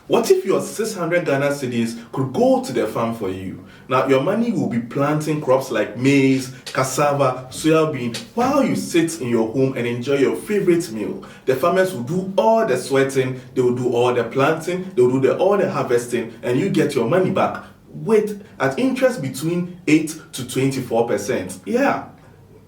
What if your 600 Ghana cedis could go to the farm for you? Now, your money will be planting crops like maize, cassava, soybean, while you sit in your home and enjoy your favorite meal. The farmers will do all the sweating, they will do all the planting, they will do all the harvesting, and you get your money back with at interest between 8 to 24%. Yeah,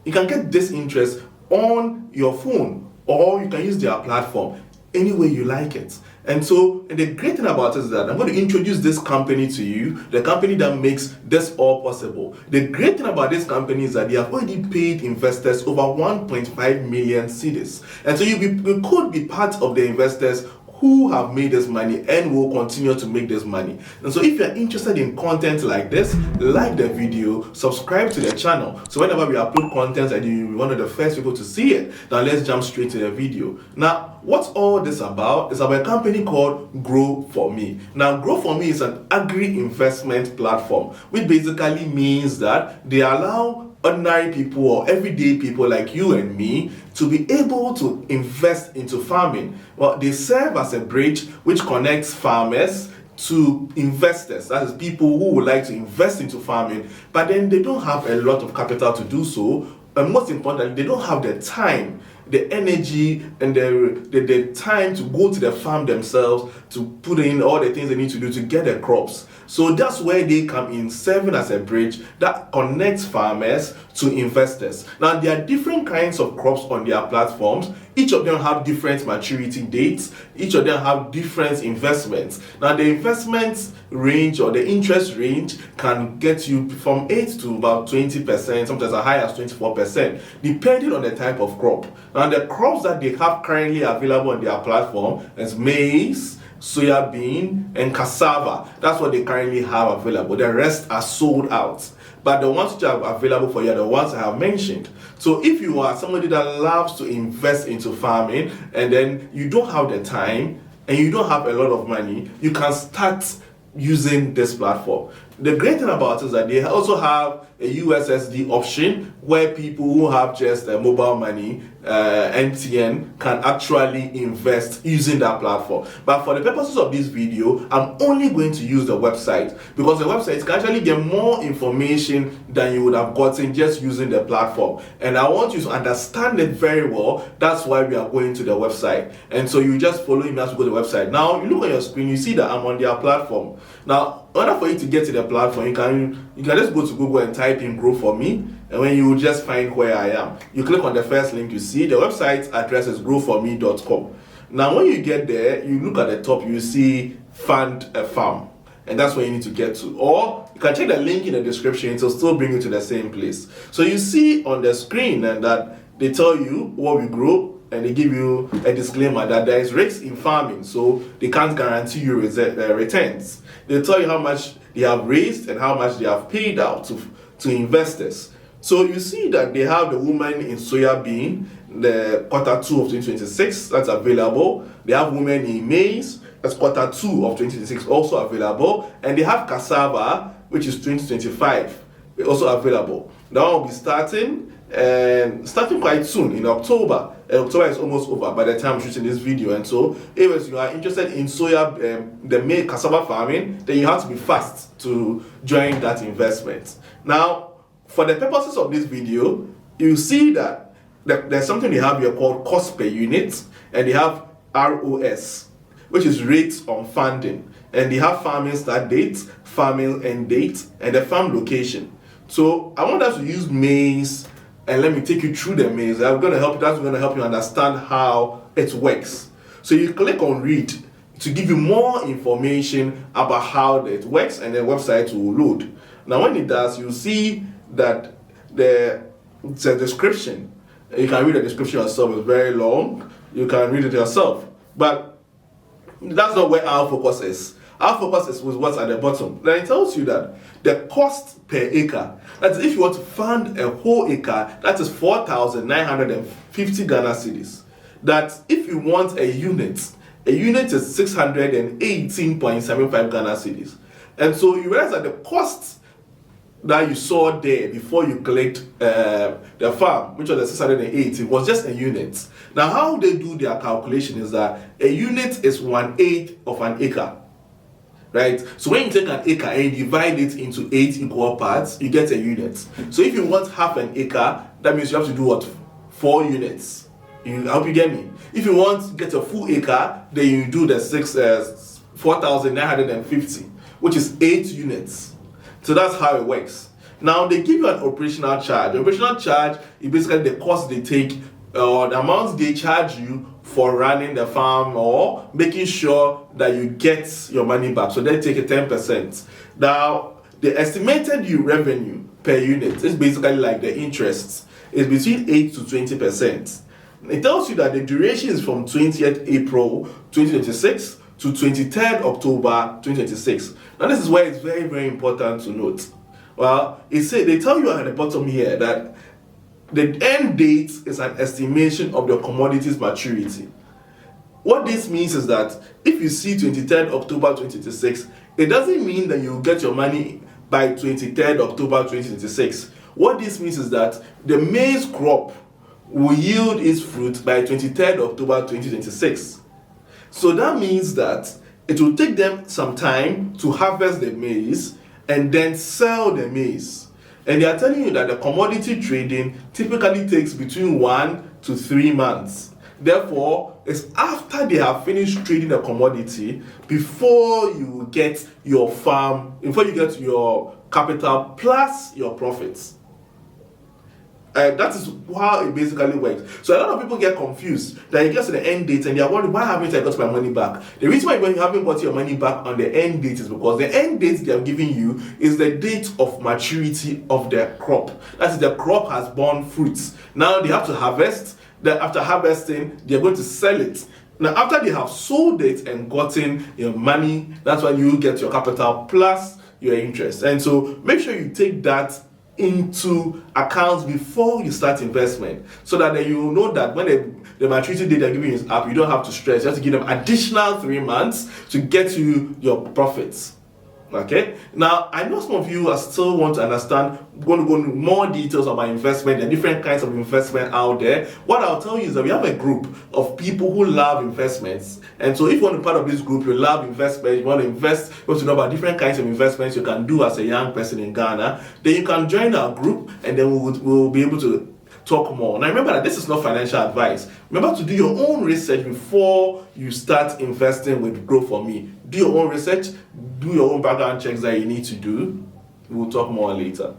you can get this interest on your phone, or you can use their platform any way you like it. And the great thing about it is that I'm going to introduce this company to you, the company that makes this all possible. The great thing about this company is that they have already paid investors over 1.5 million cedis. And so you could be part of the investors who have made this money and will continue to make this money. And so if you're interested in content like this, like the video, subscribe to the channel, so whenever we upload content and you'll be one of the first people to see it. Now let's jump straight to the video. Now, what's all this about? It's about a company called Grow For Me. Now, Grow For Me is an agri-investment platform, which basically means that they allow ordinary people or everyday people like you and me to be able to invest into farming. Well, they serve as a bridge which connects farmers to investors, that is people who would like to invest into farming, but then they don't have a lot of capital to do so, and most importantly, they don't have the time, the energy, and the time to go to the farm themselves to put in all the things they need to do to get the crops. So that's where they come in, serving as a bridge that connects farmers to investors. Now, there are different kinds of crops on their platforms. Each of them have different maturity dates. Each of them have different investments. Now, the investment range or the interest range can get you from 8 to about 20%, sometimes as high as 24%, depending on the type of crop. Now, the crops that they have currently available on their platform is maize, soybean, and cassava. That's what they currently have available. The rest are sold out. But the ones which are available for you are the ones I have mentioned. So if you are somebody that loves to invest into farming and then you don't have the time and you don't have a lot of money, you can start using this platform. The great thing about it is that they also have a USSD option where people who have just a mobile money, MTN, can actually invest using that platform. But for the purposes of this video, I'm only going to use the website, because the website can actually get more information than you would have gotten just using the platform. And I want you to understand it very well. That's why we are going to the website. And so you just follow me as we go to the website. Now, you look on your screen, you see that I'm on their platform. Now, in order for you to get to the platform, you can just go to Google and type in Grow For Me, and when you will just find where I am. You click on the first link you see. The website address is growforme.com. Now, when you get there, you look at the top, you see Fund a Farm, and that's where you need to get to. Or you can check the link in the description, it will still bring you to the same place. So you see on the screen and that they tell you what we grow, and they give you a disclaimer that there is risks in farming, so they can't guarantee you returns. They tell you how much they have raised and how much they have paid out to investors. So you see that they have the woman in soybean, the quarter 2 of 2026, that's available. They have women in maize, that's quarter 2 of 2026, also available. And they have cassava, which is 2025, also available. That one will be starting quite soon in October. October is almost over by the time I'm shooting this video, and so if you are interested in the maize cassava farming, then you have to be fast to join that investment. Now, for the purposes of this video, you see that there's something they have here called cost per unit, and they have ROS, which is rates on funding, and they have farming start date, farming end date, and the farm location. So I want us to use maize, and let me take you through the maize. That's going to help you understand how it works. So you click on read to give you more information about how it works, and the website will load. Now, when it does, you see that it's a description. You can read the description yourself. It's very long. You can read it yourself. But that's not where our focus is. Our focus is with what's at the bottom. Then it tells you that the cost per acre, that is, if you want to fund a whole acre, that is 4,950 Ghana cedis. That if you want a unit is 618.75 Ghana cedis. And so you realize that the cost that you saw there before you clicked the farm, which was the 680, was just a unit. Now, how they do their calculation is that a unit is 1/8 of an acre. right? So when you take an acre and you divide it into 8 equal parts, you get a unit. So if you want half an acre, that means you have to do what? 4 units. I hope you get me. If you want to get a full acre, then you do the 4,950, which is 8 units. So that's how it works. Now they give you an operational charge. The operational charge is basically the cost they take or the amount they charge you for running the farm or making sure that you get your money back. So they take a 10%. Now the estimated revenue per unit is basically like the interest. It's between 8 to 20%. It tells you that the duration is from 20th April 2026 to 23rd October 2026. Now this is where it's very, very important to note. Well, they tell you at the bottom here that the end date is an estimation of the commodity's maturity. What this means is that if you see 23rd October 2026, it doesn't mean that you'll get your money by 23rd October 2026. What this means is that the maize crop will yield its fruit by 23rd October 2026. So that means that it will take them some time to harvest the maize and then sell the maize. And they are telling you that the commodity trading typically takes between 1 to 3 months. Therefore, it's after they have finished trading the commodity before you get your farm, before you get your capital plus your profits. That is how it basically works. So a lot of people get confused that it gets to the end date and they are wondering, why haven't I got my money back? The reason why you haven't got your money back on the end date is because the end date they are giving you is the date of maturity of the crop. That is, the crop has borne fruits. Now they have to harvest. Then after harvesting, they are going to sell it. Now after they have sold it and gotten your money, that's when you get your capital plus your interest. And so make sure you take that into accounts before you start investment, so that then you know that when the maturity date they're giving you is up, you don't have to stress. You have to give them additional 3 months to get you your profits. Okay, now I know some of you are still want to understand, going to go into more details about investment and different kinds of investment out there. What I'll tell you is that we have a group of people who love investments, and so if you want to be part of this group, you love investment, you want to invest, you want to know about different kinds of investments you can do as a young person in Ghana, then you can join our group and then we'll be able to talk more. Now remember that this is not financial advice. Remember to do your own research before you start investing with Grow For Me. Do your own research, do your own background checks that you need to do. We'll talk more later.